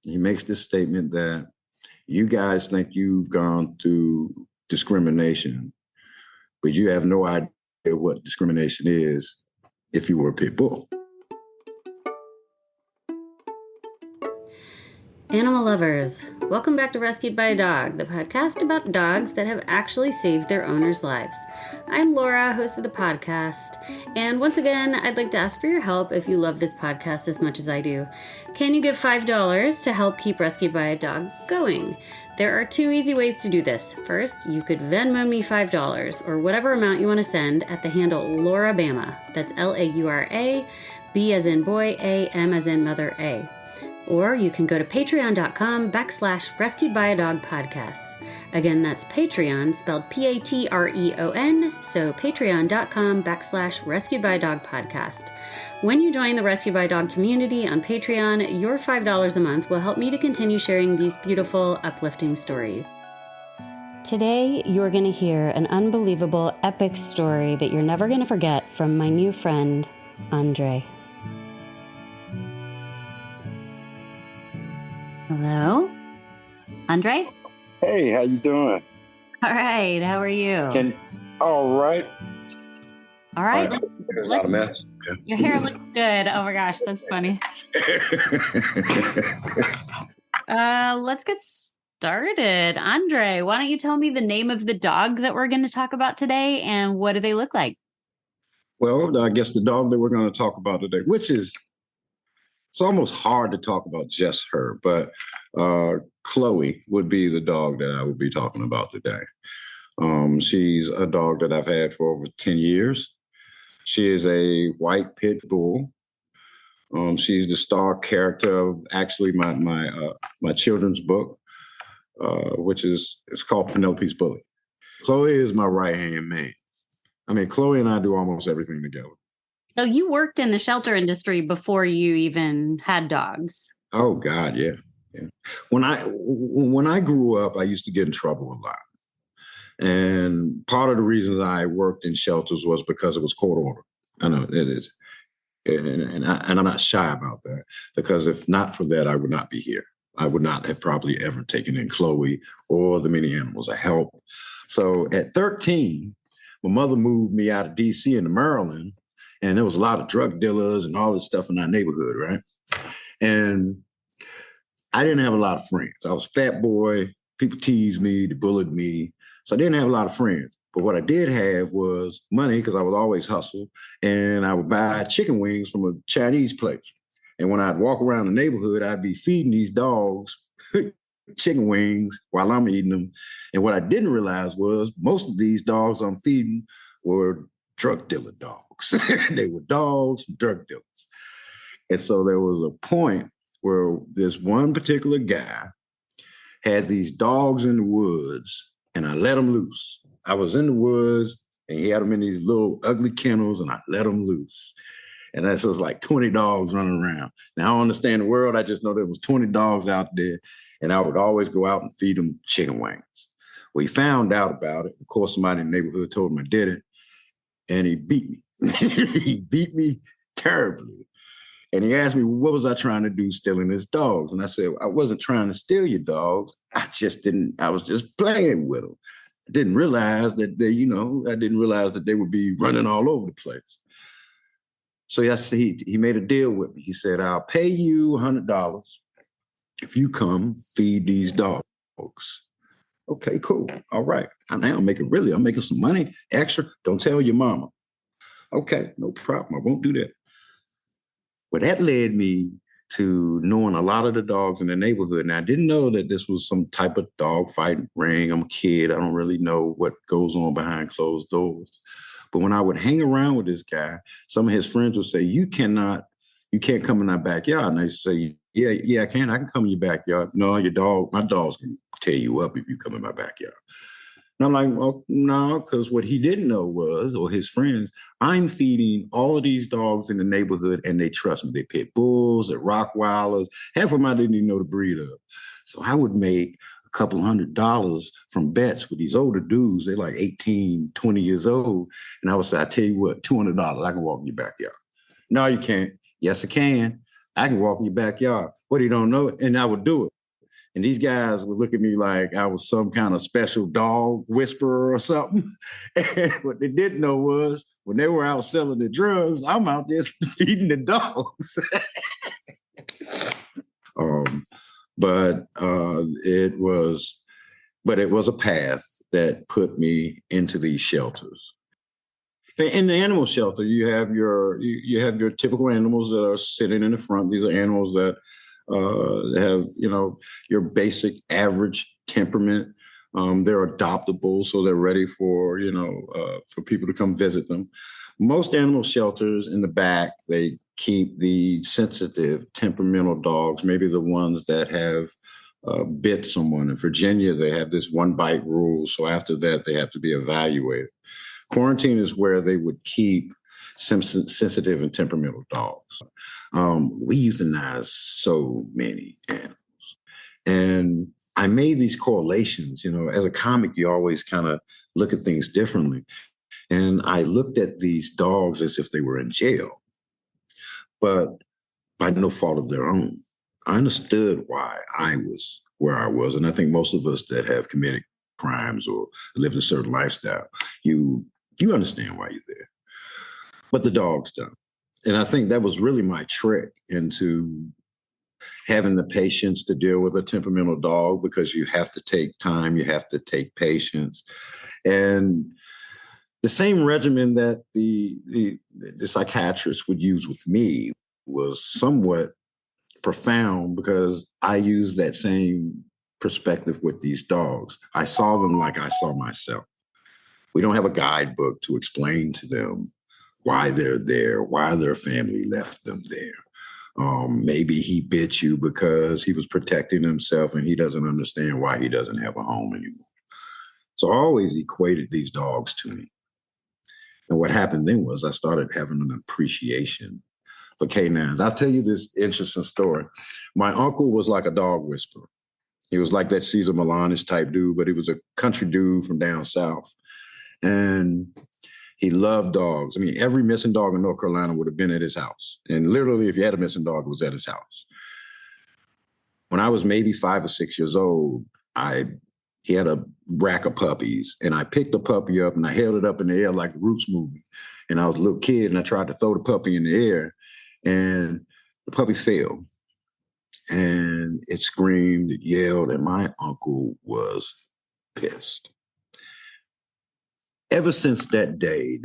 he makes this statement that you guys think you've gone through discrimination, but you have no idea what discrimination is if you were a pit bull. Animal lovers, welcome back to Rescued by a Dog, the podcast about dogs that have actually saved their owners' lives. I'm Laura, host of the podcast, and once again, I'd like to ask for your help if you love this podcast as much as I do. Can you give $5 to help keep Rescued by a Dog going? There are two easy ways to do this. First, you could Venmo me $5 or whatever amount you want to send at the handle LauraBama. That's Laura, B as in boy, A, M as in mother, A. Or you can go to patreon.com/Rescued by a Dog podcast. Again, that's Patreon, spelled Patreon, so patreon.com/Rescued by a Dog podcast. When you join the Rescued by a Dog community on Patreon, your $5 a month will help me to continue sharing these beautiful, uplifting stories. Today, you're going to hear an unbelievable, epic story that you're never going to forget from my new friend, Andre. Hello? Andre? Hey, how you doing? All right, how are you? All right. All right. There's a lot of mess. Okay. Your hair looks good. Oh my gosh, that's funny. Let's get started. Andre, why don't you tell me the name of the dog that we're going to talk about today and what do they look like? Well, I guess the dog that we're going to talk about today, which is, it's almost hard to talk about just her, but Chloe would be the dog that I would be talking about today. She's a dog that I've had for over 10 years. She is a white pit bull. She's the star character of actually my children's book, which is it's called Penelope's Bully. Chloe is my right-hand man. I mean, Chloe and I do almost everything together. So you worked in the shelter industry before you even had dogs. Oh God, yeah. When I grew up, I used to get in trouble a lot. And part of the reasons I worked in shelters was because it was court order. I know it is. And I'm not shy about that, because if not for that, I would not be here. I would not have probably ever taken in Chloe or the many animals I helped. So at 13, my mother moved me out of D.C. into Maryland, and there was a lot of drug dealers and all this stuff in our neighborhood, right? And I didn't have a lot of friends. I was a fat boy. People teased me, they bullied me. So I didn't have a lot of friends. But what I did have was money, because I would always hustle, and I would buy chicken wings from a Chinese place. And when I'd walk around the neighborhood, I'd be feeding these dogs chicken wings while I'm eating them. And what I didn't realize was most of these dogs I'm feeding were drug dealer dogs. They were dogs from drug dealers. And so there was a point where this one particular guy had these dogs in the woods, and I let them loose. I was in the woods, and he had them in these little ugly kennels, and I let them loose. And that's just like 20 dogs running around. Now, I don't understand the world. I just know there was 20 dogs out there, and I would always go out and feed them chicken wings. Well, he found out about it. Of course, somebody in the neighborhood told him I did it, and he beat me. He beat me terribly. And he asked me, what was I trying to do stealing his dogs? And I said, I wasn't trying to steal your dogs. I was just playing with them. I didn't realize that they would be running all over the place. So yes, he made a deal with me. He said, I'll pay you $100 if you come feed these dogs. Okay, cool. All right. I'm making some money extra. Don't tell your mama. Okay, no problem. I won't do that. Well, that led me to knowing a lot of the dogs in the neighborhood. Now, I didn't know that this was some type of dog fighting ring. I'm a kid. I don't really know what goes on behind closed doors. But when I would hang around with this guy, some of his friends would say, you can't come in our backyard. And I say, yeah, I can. I can come in your backyard. No, my dogs can tear you up if you come in my backyard. And I'm like, well, no, because what he didn't know was, or his friends, I'm feeding all of these dogs in the neighborhood, and they trust me. They pit bulls, they're Rottweilers. Half of them I didn't even know the breed of. So I would make a couple $100 from bets with these older dudes. They're like 18, 20 years old. And I would say, I tell you what, $200, I can walk in your backyard. No, you can't. Yes, I can. I can walk in your backyard. What, you don't know? And I would do it. And these guys would look at me like I was some kind of special dog whisperer or something. And what they didn't know was when they were out selling the drugs, I'm out there feeding the dogs. But it was a path that put me into these shelters. In the animal shelter, you have your typical animals that are sitting in the front. These are animals that have, your basic average temperament. They're adoptable, so they're ready for people to come visit them. Most animal shelters in the back, they keep the sensitive, temperamental dogs, maybe the ones that have bit someone. In Virginia, they have this one bite rule, so after that, they have to be evaluated. Quarantine is where they would keep sensitive and temperamental dogs. We euthanize so many animals. And I made these correlations. As a comic, you always kind of look at things differently. And I looked at these dogs as if they were in jail, but by no fault of their own. I understood why I was where I was. And I think most of us that have committed crimes or lived a certain lifestyle, you understand why you're there. But the dogs don't. And I think that was really my trick into having the patience to deal with a temperamental dog, because you have to take time, you have to take patience. And the same regimen that the psychiatrist would use with me was somewhat profound, because I used that same perspective with these dogs. I saw them like I saw myself. We don't have a guidebook to explain to them why they're there, why their family left them there. Maybe he bit you because he was protecting himself and he doesn't understand why he doesn't have a home anymore. So I always equated these dogs to me. And what happened then was I started having an appreciation for canines. I'll tell you this interesting story. My uncle was like a dog whisperer. He was like that Cesar Milanish type dude, but he was a country dude from down south. And he loved dogs. I mean, every missing dog in North Carolina would have been at his house. And literally, if you had a missing dog, it was at his house. When I was maybe 5 or 6 years old, he had a rack of puppies, and I picked a puppy up and I held it up in the air like the Roots movie. And I was a little kid, and I tried to throw the puppy in the air, and the puppy fell. And it screamed, it yelled, and my uncle was pissed. Ever since that day,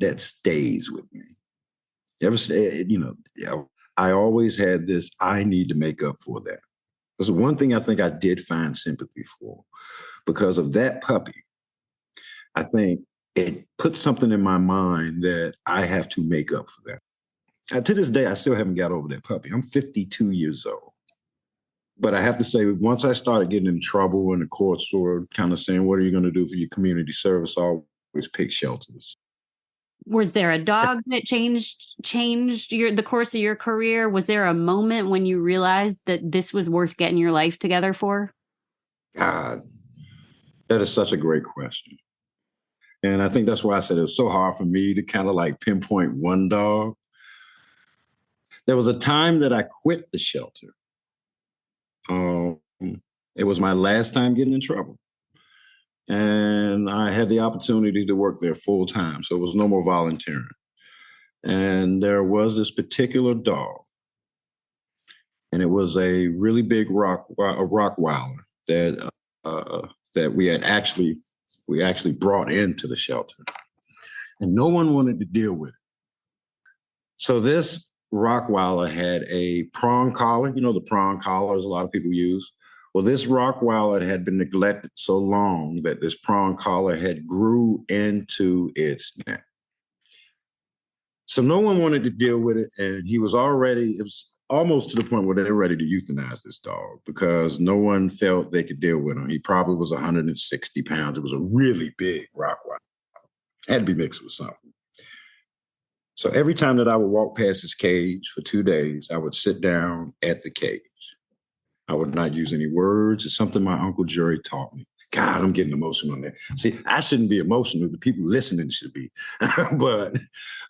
that stays with me. I always had this, I need to make up for that. That's one thing I think I did find sympathy for. Because of that puppy, I think it put something in my mind that I have to make up for that. To this day, I still haven't got over that puppy. I'm 52 years old. But I have to say, once I started getting in trouble and the courts were kind of saying, what are you going to do for your community service? I always pick shelters. Was there a dog that changed the course of your career? Was there a moment when you realized that this was worth getting your life together for? God, that is such a great question. And I think that's why I said it's so hard for me to kind of like pinpoint one dog. There was a time that I quit the shelter. It was my last time getting in trouble. And I had the opportunity to work there full time. So it was no more volunteering. And there was this particular dog. And it was a really big Rottweiler that we actually brought into the shelter. And no one wanted to deal with it. So this Rottweiler had a prong collar. You know the prong collars a lot of people use? Well, this Rottweiler had been neglected so long that this prong collar had grew into its neck. So no one wanted to deal with it, and it was almost to the point where they were ready to euthanize this dog because no one felt they could deal with him. He probably was 160 pounds. It was a really big Rottweiler. Had to be mixed with something. So every time that I would walk past his cage for 2 days, I would sit down at the cage. I would not use any words. It's something my Uncle Jerry taught me. God, I'm getting emotional on that. See, I shouldn't be emotional. The people listening should be. But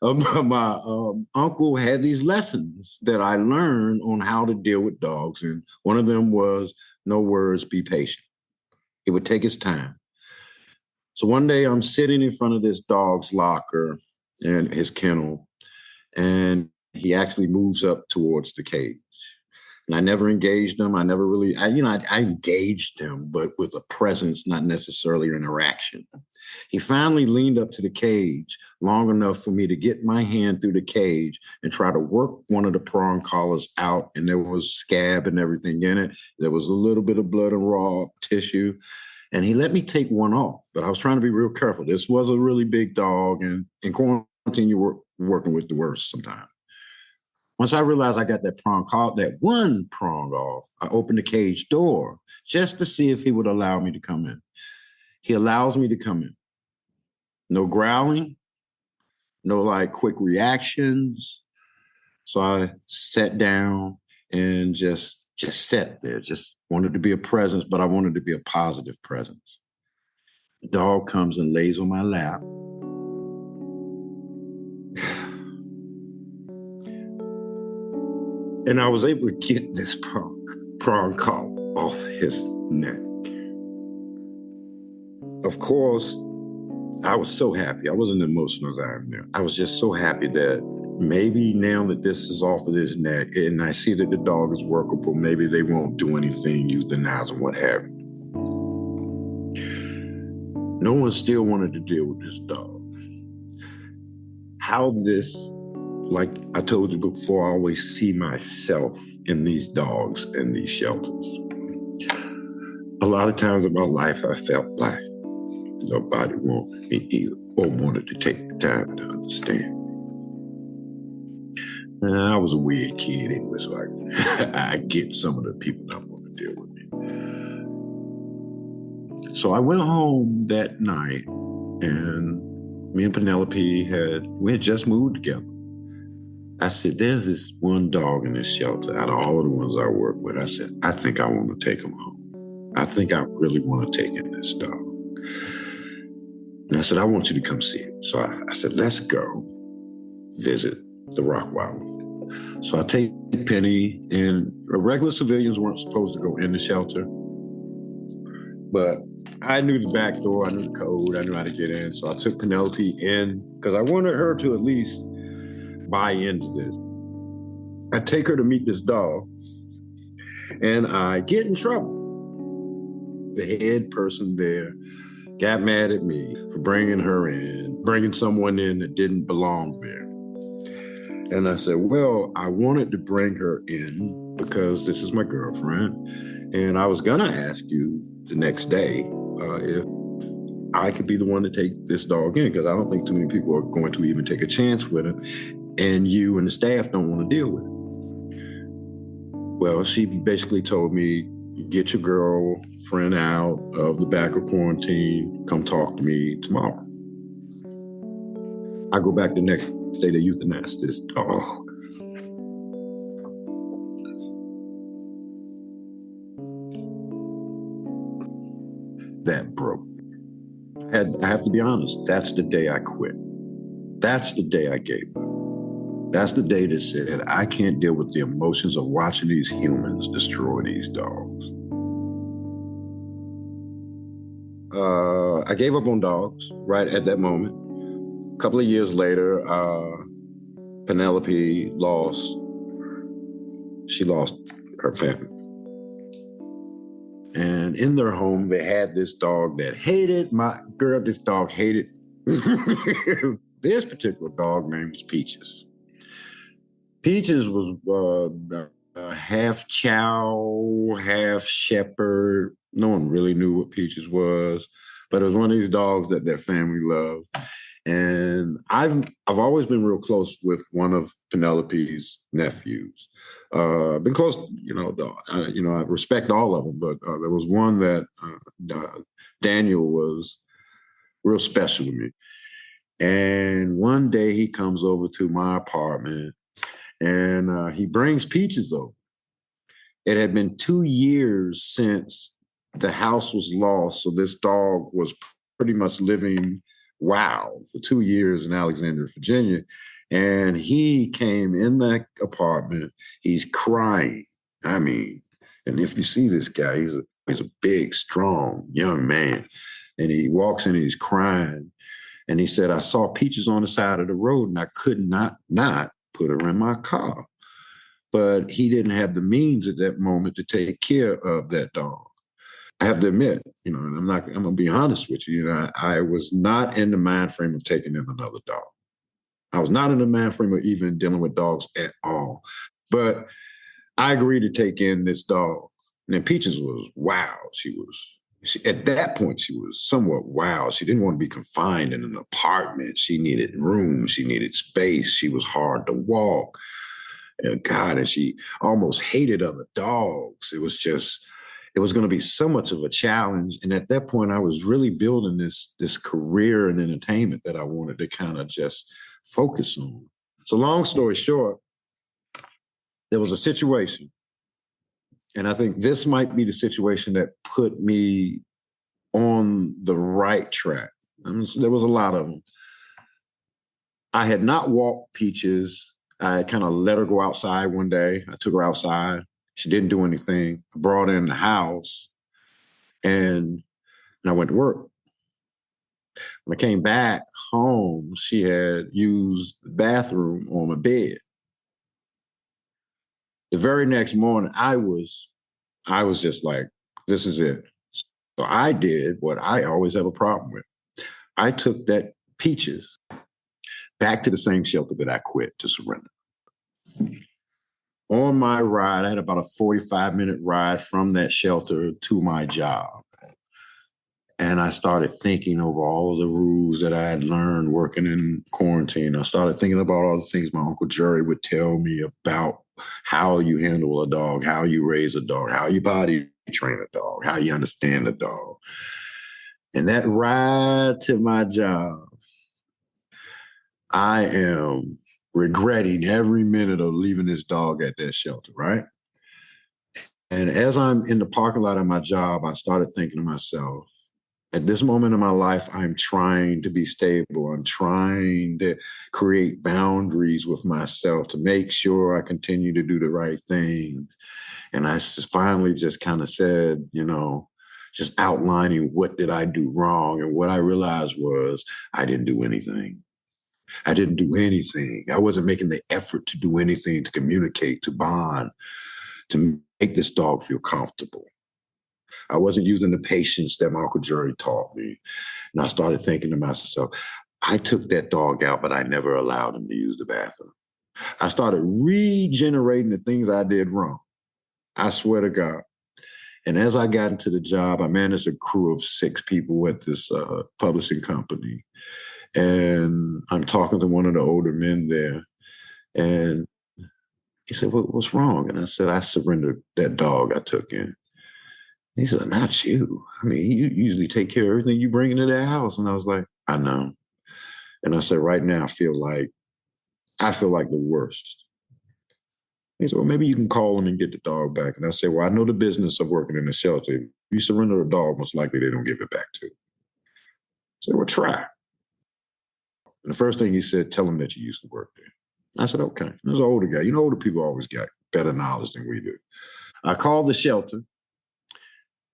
my uncle had these lessons that I learned on how to deal with dogs. And one of them was no words, be patient. It would take its time. So one day I'm sitting in front of this dog's locker and his kennel, and he actually moves up towards the cage. And I never engaged him. I never really, I engaged him, but with a presence, not necessarily an interaction. He finally leaned up to the cage long enough for me to get my hand through the cage and try to work one of the prong collars out. And there was scab and everything in it. There was a little bit of blood and raw tissue. And he let me take one off, but I was trying to be real careful. This was a really big dog, and in quarantine, you were working with the worst sometimes. Once I realized I got that one prong off, I opened the cage door just to see if he would allow me to come in. He allows me to come in. No growling, no like quick reactions. So I sat down and just sat there, just wanted to be a presence, but I wanted to be a positive presence. The dog comes and lays on my lap. And I was able to get this prong collar off his neck. Of course, I was so happy. I wasn't emotional as I am now. I was just so happy that maybe now that this is off of his neck and I see that the dog is workable, maybe they won't do anything, euthanize and what have you. No one still wanted to deal with this dog. How this, like I told you before, I always see myself in these dogs and these shelters. A lot of times in my life, I felt like nobody wanted me either or wanted to take the time to understand me. And I was a weird kid anyway, so I get some of the people that want to deal with me. So I went home that night, and me and Penelope had just moved together. I said, there's this one dog in this shelter out of all of the ones I work with. I said, I think I want to take him home. I think I really want to take in this dog. And I said, I want you to come see it. So I said, let's go visit the Rottweiller. So I take Penny, and regular civilians weren't supposed to go in the shelter. But I knew the back door, I knew the code, I knew how to get in. So I took Penelope in because I wanted her to at least buy into this. I take her to meet this dog, and I get in trouble. The head person there got mad at me for bringing her in, bringing someone in that didn't belong there. And I said, well, I wanted to bring her in because this is my girlfriend. And I was going to ask you the next day if I could be the one to take this dog in, because I don't think too many people are going to even take a chance with it. And you and the staff don't want to deal with it. Well, she basically told me, get your girlfriend out of the back of quarantine. Come talk to me tomorrow. I go back the next day to euthanize this dog. That broke me. I have to be honest, that's the day I quit. That's the day I gave up. That's the day that said, I can't deal with the emotions of watching these humans destroy these dogs. I gave up on dogs right at that moment. A couple of years later, Penelope lost her family. And in their home, they had this dog that hated this dog hated this particular dog named was Peaches. Peaches was half chow, half shepherd. No one really knew what Peaches was, but it was one of these dogs that their family loved. And I've always been real close with one of Penelope's nephews. Been close, I respect all of them, but there was one that Daniel was real special to me. And one day he comes over to my apartment, and he brings Peaches over. It had been 2 years since the house was lost. So this dog was pretty much living wild for 2 years in Alexandria, Virginia. And he came in that apartment. He's crying. I mean, and if you see this guy, he's a big, strong young man. And he walks in and he's crying. And he said, I saw Peaches on the side of the road and I could not put her in my car. But he didn't have the means at that moment to take care of that dog. I have to admit, and I'm going to be honest with you, I was not in the mind frame of taking in another dog. I was not in the mind frame of even dealing with dogs at all. But I agreed to take in this dog. And then Peaches was wild. At that point, she was somewhat wild. She didn't want to be confined in an apartment. She needed room. She needed space. She was hard to walk. And God, and she almost hated other dogs. It was going to be so much of a challenge. And at that point, I was really building this career in entertainment that I wanted to kind of just focus on. So long story short, there was a situation. And I think this might be the situation that put me on the right track. There was a lot of them. I had not walked Peaches. I kind of let her go outside one day. I took her outside. She didn't do anything. I brought her in the house and I went to work. When I came back home, she had used the bathroom on my bed. The very next morning, I was just like, this is it. So I did what I always have a problem with. I took that Peaches back to the same shelter that I quit to surrender. On my ride, I had about a 45-minute ride from that shelter to my job. And I started thinking over all the rules that I had learned working in quarantine. I started thinking about all the things my Uncle Jerry would tell me about how you handle a dog, how you raise a dog, how you body train a dog, how you understand a dog. And that ride to my job, I am regretting every minute of leaving this dog at that shelter, right? And as I'm in the parking lot of my job, I started thinking to myself, at this moment in my life, I'm trying to be stable. I'm trying to create boundaries with myself to make sure I continue to do the right thing. And I finally just kind of said, just outlining what did I do wrong. And what I realized was I didn't do anything. I didn't do anything. I wasn't making the effort to do anything, to communicate, to bond, to make this dog feel comfortable. I wasn't using the patience that my Uncle Jerry taught me. And I started thinking to myself, I took that dog out, but I never allowed him to use the bathroom. I started regenerating the things I did wrong. I swear to God. And as I got into the job, I managed a crew of 6 people at this publishing company. And I'm talking to one of the older men there. And he said, what's wrong? And I said, I surrendered that dog I took in. He said, not you. I mean, you usually take care of everything you bring into that house. And I was like, I know. And I said, right now, I feel like the worst. He said, well, maybe you can call him and get the dog back. And I said, well, I know the business of working in a shelter. If you surrender a dog, most likely they don't give it back to you. I said, well, try. And the first thing he said, tell him that you used to work there. I said, okay. There's an older guy. Older people always got better knowledge than we do. I called the shelter.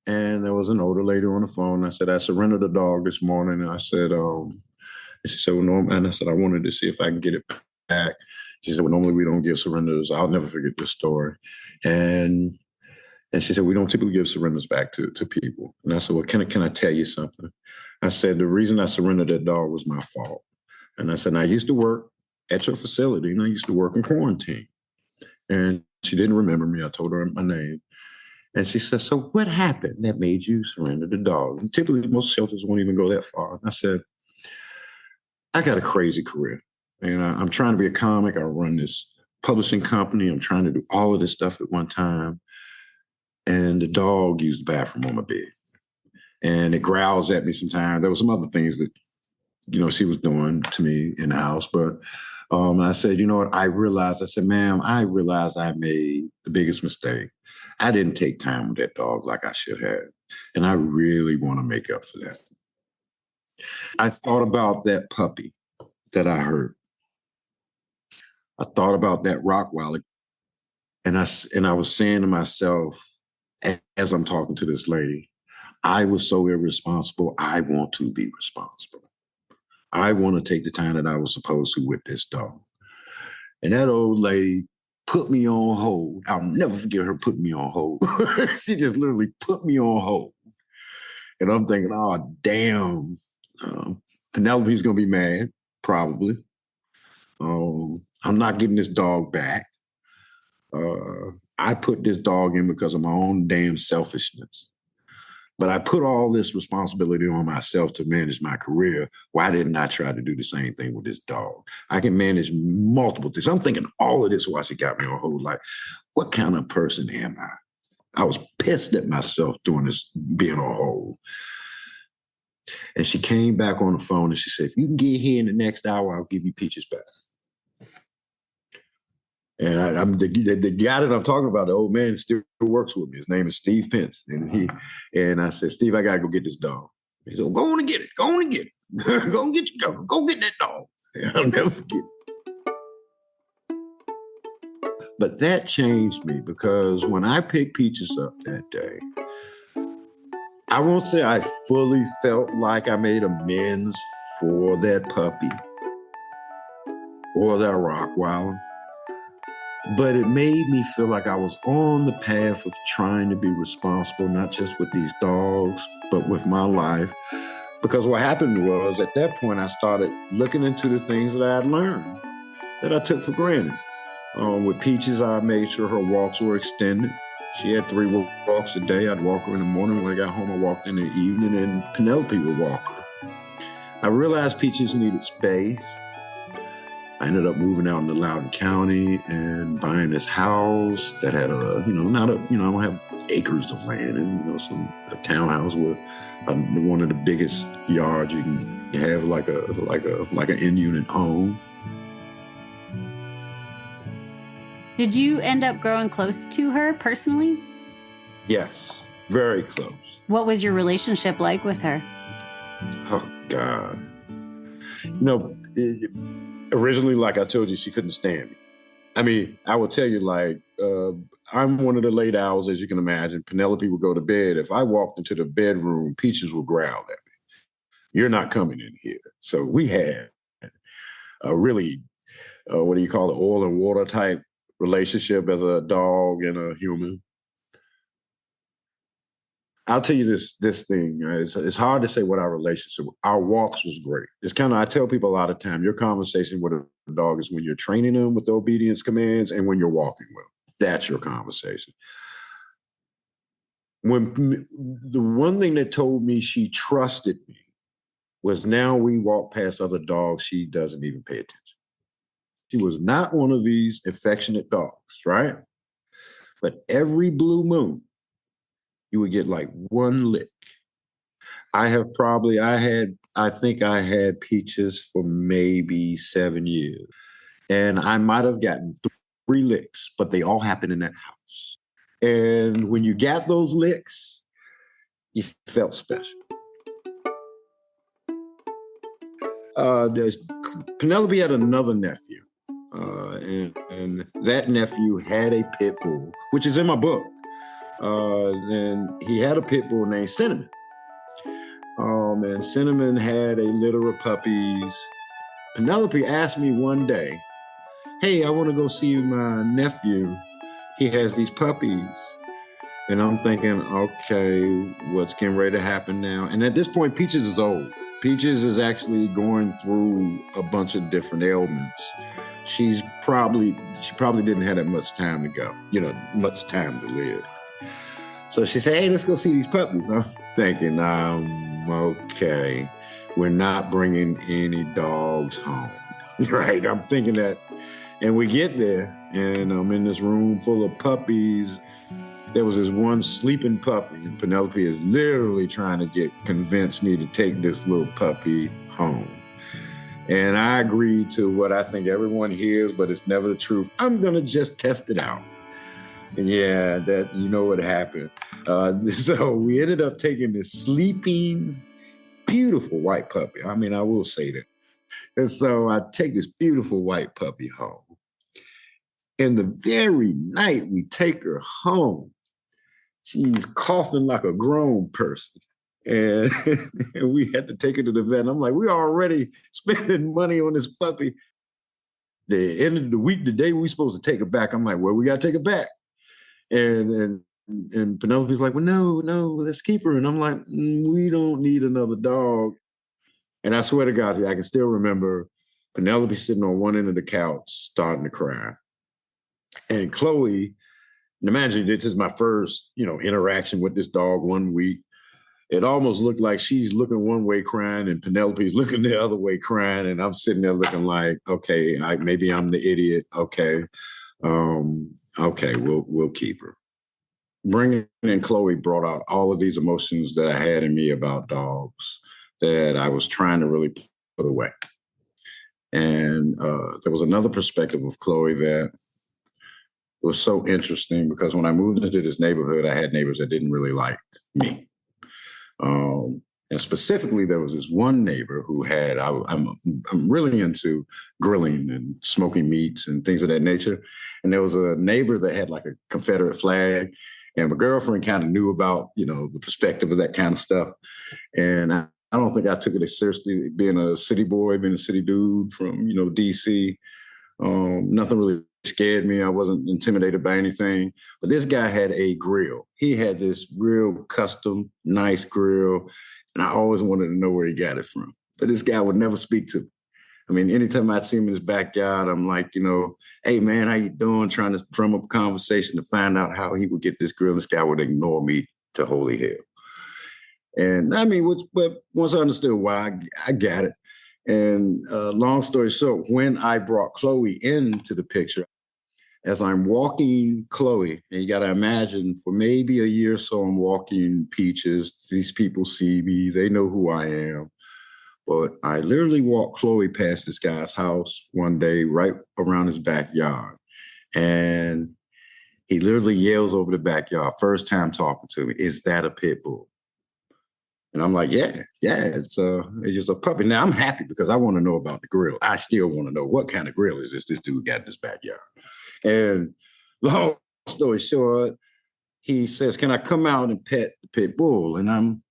And there was an older lady on the phone. I said, I surrendered a dog this morning. And I said, and she said, well, no. And I said, I wanted to see if I can get it back. She said, well, normally we don't give surrenders. I'll never forget this story. And she said, we don't typically give surrenders back to people. And I said, well, can I tell you something? I said, the reason I surrendered that dog was my fault. And I said, I used to work at your facility and I used to work in quarantine. And she didn't remember me. I told her my name. And she said, so what happened that made you surrender the dog? And typically, most shelters won't even go that far. I said, I got a crazy career. And I'm trying to be a comic. I run this publishing company. I'm trying to do all of this stuff at one time. And the dog used the bathroom on my bed. And it growls at me sometimes. There were some other things that, she was doing to me in the house. But I said, you know what? I said, ma'am, I realized I made the biggest mistake. I didn't take time with that dog like I should have. And I really want to make up for that. I thought about that puppy that I hurt. I thought about that Rottweiler. And I was saying to myself, as I'm talking to this lady, I was so irresponsible. I want to be responsible. I want to take the time that I was supposed to with this dog. And that old lady put me on hold. I'll never forget her putting me on hold. She just literally put me on hold. And I'm thinking, oh, damn. Penelope's going to be mad, probably. I'm not getting this dog back. I put this dog in because of my own damn selfishness. But I put all this responsibility on myself to manage my career. Why didn't I try to do the same thing with this dog? I can manage multiple things. I'm thinking all of this while she got me on hold. Like, what kind of person am I? I was pissed at myself doing this, being on hold. And she came back on the phone and she said, if you can get here in the next hour, I'll give you Peaches back. And I'm the guy that I'm talking about, the old man still works with me. His name is Steve Pence. And I said, Steve, I got to go get this dog. He said, go on and get it. Go on and get it. Go get that dog. And I'll never forget it. But that changed me because when I picked Peaches up that day, I won't say I fully felt like I made amends for that puppy or that Rottweiler. But it made me feel like I was on the path of trying to be responsible, not just with these dogs, but with my life. Because what happened was, at that point, I started looking into the things that I had learned that I took for granted. With Peaches, I made sure her walks were extended. She had 3 walks a day. I'd walk her in the morning. When I got home, I walked in the evening, and Penelope would walk her. I realized Peaches needed space. I ended up moving out into Loudoun County and buying this house that had I don't have acres of land and, a townhouse with one of the biggest yards you can have, like an in-unit home. Did you end up growing close to her personally? Yes, very close. What was your relationship like with her? Oh, God. Originally, like I told you, she couldn't stand me. I mean, I would tell you, I'm one of the late owls, as you can imagine. Penelope would go to bed. If I walked into the bedroom, Peaches would growl at me. You're not coming in here. So we had a really, what do you call it, oil and water type relationship as a dog and a human. I'll tell you this thing. It's hard to say what our relationship. Our walks was great. It's kind of, I tell people a lot of time, your conversation with a dog is when you're training them with the obedience commands and when you're walking with them. That's your conversation. When the one thing that told me she trusted me was now we walk past other dogs, she doesn't even pay attention. She was not one of these affectionate dogs, right? But every blue moon, you would get like one lick. I think I had Peaches for maybe 7 years. And I might have gotten 3 licks, but they all happened in that house. And when you got those licks, you felt special. Penelope had another nephew. And that nephew had a pit bull, which is in my book. And he had a pit bull named Cinnamon. And Cinnamon had a litter of puppies. Penelope asked me one day, hey, I want to go see my nephew. He has these puppies. And I'm thinking, okay, what's getting ready to happen now? And at this point, Peaches is old. Peaches is actually going through a bunch of different ailments. She probably didn't have that much time to go, much time to live. So she said, hey, let's go see these puppies. I'm thinking, okay, we're not bringing any dogs home, right? I'm thinking that. And we get there, and I'm in this room full of puppies. There was this one sleeping puppy, and Penelope is literally trying to convince me to take this little puppy home. And I agreed to what I think everyone hears, but it's never the truth. I'm going to just test it out. Yeah, that you know what happened. So we ended up taking this sleeping, beautiful white puppy. I mean, I will say that. And so I take this beautiful white puppy home. And the very night we take her home, she's coughing like a grown person. And, and we had to take her to the vet. And I'm like, we're already spending money on this puppy. The end of the week, the day we supposed to take her back, I'm like, well, we got to take her back. And Penelope's like, well, no, let's keep her. And I'm like, we don't need another dog. And I swear to God, I can still remember Penelope sitting on one end of the couch, starting to cry. And Chloe, and imagine this is my first, interaction with this dog one week. It almost looked like she's looking one way crying and Penelope's looking the other way crying. And I'm sitting there looking like, okay, maybe I'm the idiot. Okay. Okay, we'll keep her. Bringing in Chloe brought out all of these emotions that I had in me about dogs that I was trying to really put away. And there was another perspective of Chloe that was so interesting because when I moved into this neighborhood, I had neighbors that didn't really like me. And specifically, there was this one neighbor who had, I'm really into grilling and smoking meats and things of that nature. And there was a neighbor that had like a Confederate flag. And my girlfriend kind of knew about, the perspective of that kind of stuff. And I don't think I took it as seriously being a city boy, being a city dude from, DC. Nothing really scared me. I wasn't intimidated by anything. But this guy had a grill. He had this real custom, nice grill. And I always wanted to know where he got it from. But this guy would never speak to me. I mean, anytime I'd see him in his backyard, I'm like, hey, man, how you doing? Trying to drum up a conversation to find out how he would get this grill. This guy would ignore me to holy hell. And I mean, but once I understood why, I got it. And long story short, when I brought Chloe into the picture, as I'm walking Chloe, and you got to imagine for maybe a year or so, I'm walking Peaches. These people see me. They know who I am. But I literally walked Chloe past this guy's house one day, right around his backyard. And he literally yells over the backyard, first time talking to me, is that a pit bull? And I'm like, yeah, it's just a puppy. Now I'm happy because I want to know about the grill. I still want to know what kind of grill is this dude got in his backyard. And long story short, he says, can I come out and pet the pit bull? And I'm,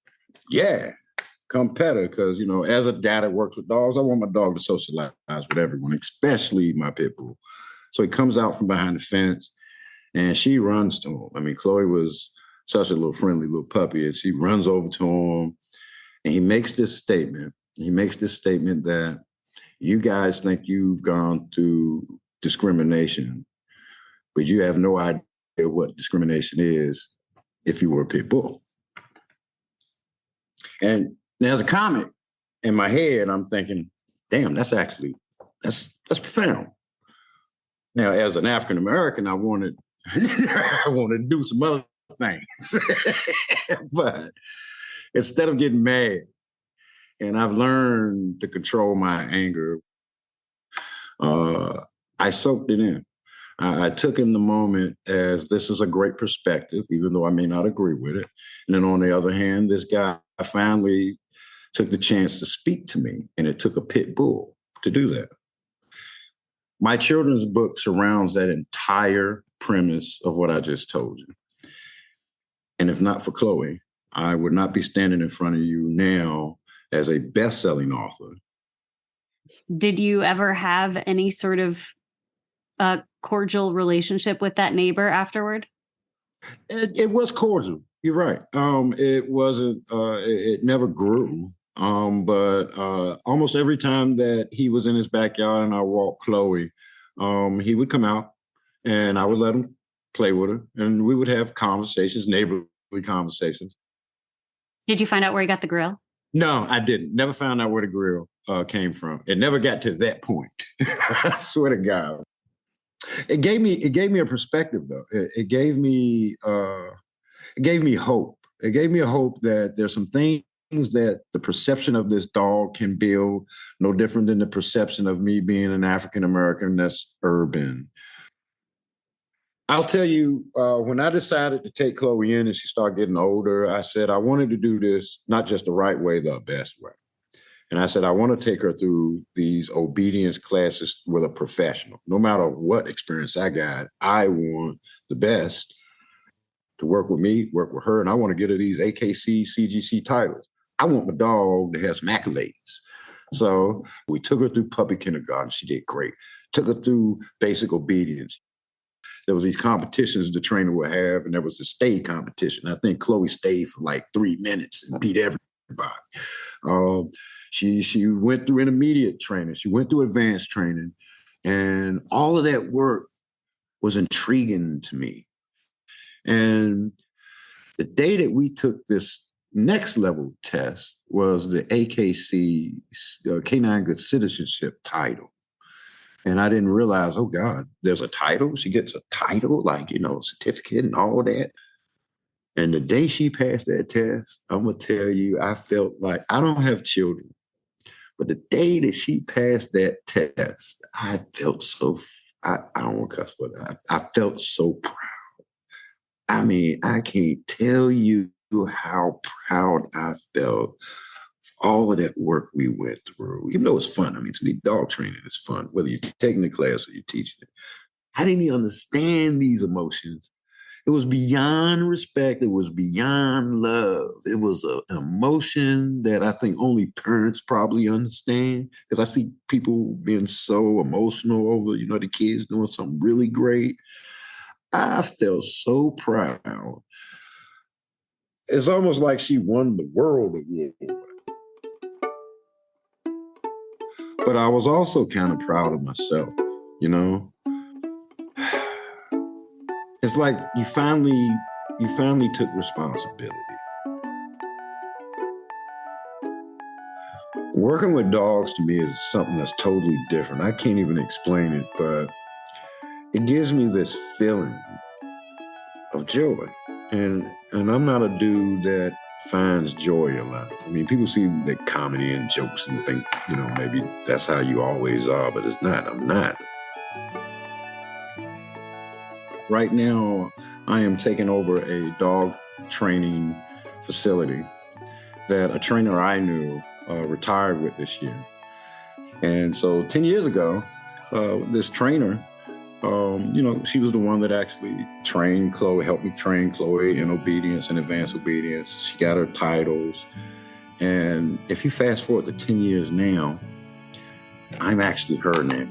yeah, come pet her. Because, as a guy that works with dogs, I want my dog to socialize with everyone, especially my pit bull. So he comes out from behind the fence and she runs to him. I mean, Chloe was such a little friendly little puppy. And she runs over to him and he makes this statement. He makes this statement that you guys think you've gone through discrimination, but you have no idea what discrimination is if you were a pit bull. And as a comic in my head, I'm thinking, damn, that's profound. Now, as an African-American, I wanted to do some other things. But instead of getting mad, and I've learned to control my anger, I soaked it in. I took in the moment as this is a great perspective, even though I may not agree with it. And then on the other hand, this guy finally took the chance to speak to me, and it took a pit bull to do that. My children's book surrounds that entire premise of what I just told you. And if not for Chloe, I would not be standing in front of you now as a best-selling author. Did you ever have any sort of cordial relationship with that neighbor afterward? It was cordial. You're right. It wasn't. It never grew. But almost every time that he was in his backyard and I walked Chloe, he would come out and I would let him play with her, and we would have conversations, neighborly conversations. Did you find out where he got the grill? No, I didn't. Never found out where the grill came from. It never got to that point. I swear to God. It gave me a perspective though. It gave me hope. It gave me a hope that there's some things that the perception of this dog can build, no different than the perception of me being an African American that's urban. I'll tell you, when I decided to take Chloe in and she started getting older, I said I wanted to do this not just the right way, the best way. And I said, I want to take her through these obedience classes with a professional. No matter what experience I got, I want the best to work with me, work with her, and I want to get her these AKC, CGC titles. I want my dog to have some accolades. So we took her through puppy kindergarten. She did great. Took her through basic obedience. There was these competitions the trainer would have, and there was the stay competition. I think Chloe stayed for like 3 minutes and beat everybody. She went through intermediate training. She went through advanced training. And all of that work was intriguing to me. And the day that we took this next level test was the AKC Canine Good Citizenship title. And I didn't realize, oh God, there's a title. She gets a title, like, a certificate and all that. And the day she passed that test, I'm going to tell you, I felt like, I don't have children, but the day that she passed that test, I felt so, I don't want to cuss, but I felt so proud. I mean, I can't tell you how proud I felt for all of that work we went through. Even though it's fun. I mean, to me, dog training is fun, whether you're taking the class or you're teaching it. I didn't even understand these emotions. It was beyond respect. It was beyond love. It was an emotion that I think only parents probably understand, because I see people being so emotional over, the kids doing something really great. I felt so proud. It's almost like she won the world award. But I was also kind of proud of myself, It's like you finally took responsibility. Working with dogs to me is something that's totally different. I can't even explain it, but it gives me this feeling of joy. And I'm not a dude that finds joy a lot. I mean, people see the comedy and jokes and think, maybe that's how you always are, but it's not. I'm not. Right now, I am taking over a dog training facility that a trainer I knew retired with this year. And so 10 years ago, this trainer, she was the one that actually trained Chloe, helped me train Chloe in obedience and advanced obedience. She got her titles. And if you fast forward to 10 years now, I'm actually her now.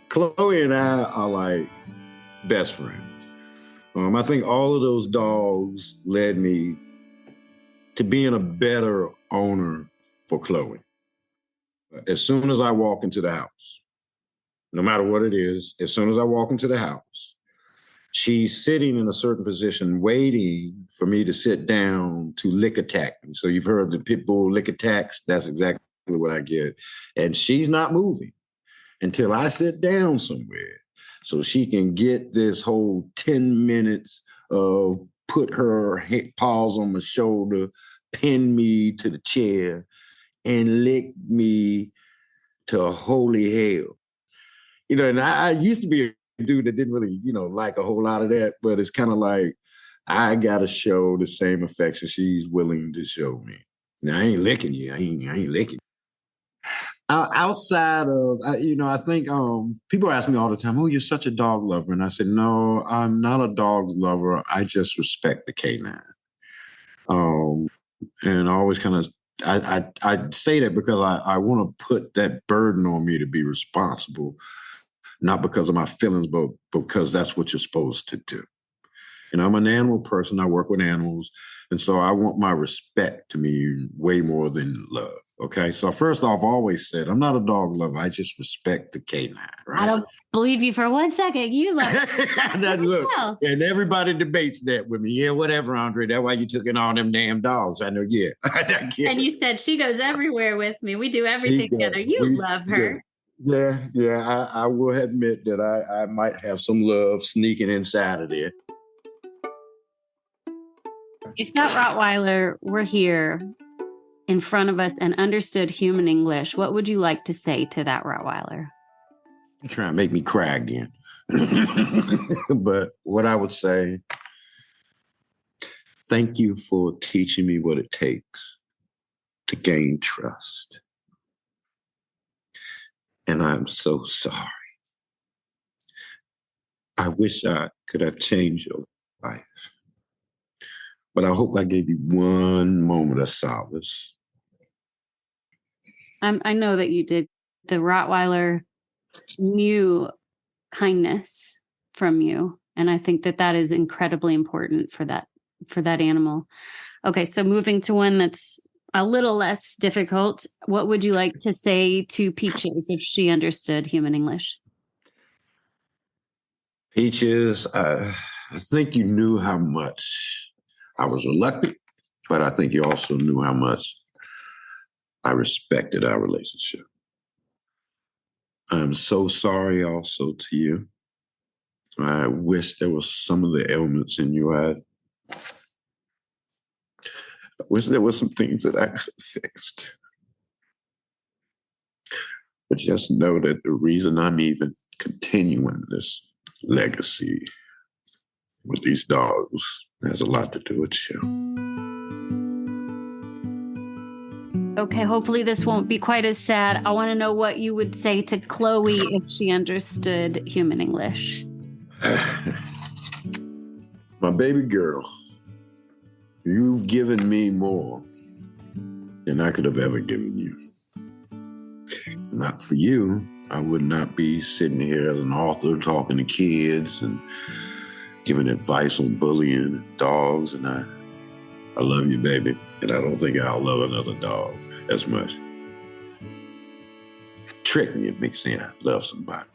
Chloe and I are like best friends. I think all of those dogs led me to being a better owner for Chloe. As soon as I walk into the house, no matter what it is, as soon as I walk into the house, she's sitting in a certain position, waiting for me to sit down to lick attack me. So you've heard the pitbull lick attacks. That's exactly what I get. And she's not moving until I sit down somewhere so she can get this whole 10 minutes of put her paws on my shoulder, pin me to the chair, and lick me to holy hell. And I used to be a dude that didn't really, like a whole lot of that, but it's kind of like I got to show the same affection she's willing to show me. Now, I ain't licking you. I ain't licking you. Outside of, I think people ask me all the time, oh, you're such a dog lover. And I said, no, I'm not a dog lover. I just respect the canine. And I always kind of, I say that because I want to put that burden on me to be responsible, not because of my feelings, but because that's what you're supposed to do. And I'm an animal person. I work with animals. And so I want my respect to mean way more than love. Okay. So first off, I always said, I'm not a dog lover. I just respect the canine. Right? I don't believe you for 1 second. You love it. Look, and everybody debates that with me. Yeah, whatever, Andre. That's why you took in all them damn dogs. I know. Yeah. And you said she goes everywhere with me. We do everything together. You love her. Yeah. I will admit that I might have some love sneaking inside of there. If that Rottweiler were here in front of us and understood human English, what would you like to say to that Rottweiler? You're trying to make me cry again. But what I would say, thank you for teaching me what it takes to gain trust. And I'm so sorry. I wish I could have changed your life. But I hope I gave you one moment of solace. I know that you did. The Rottweiler knew kindness from you, and I think that that is incredibly important for that animal. Okay, so moving to one that's a little less difficult. What would you like to say to Peaches if she understood human English? Peaches, I think you knew how much I was reluctant, but I think you also knew how much I respected our relationship. I'm so sorry also to you. I wish there was some of the ailments in you. I wish there were some things that I could have fixed. But just know that the reason I'm even continuing this legacy with these dogs has a lot to do with you. Okay, hopefully this won't be quite as sad. I want to know what you would say to Chloe if she understood human English. My baby girl, you've given me more than I could have ever given you. If not for you, I would not be sitting here as an author talking to kids and giving advice on bullying and dogs. And I love you, baby. And I don't think I'll love another dog as much. Trick me and make saying I love somebody.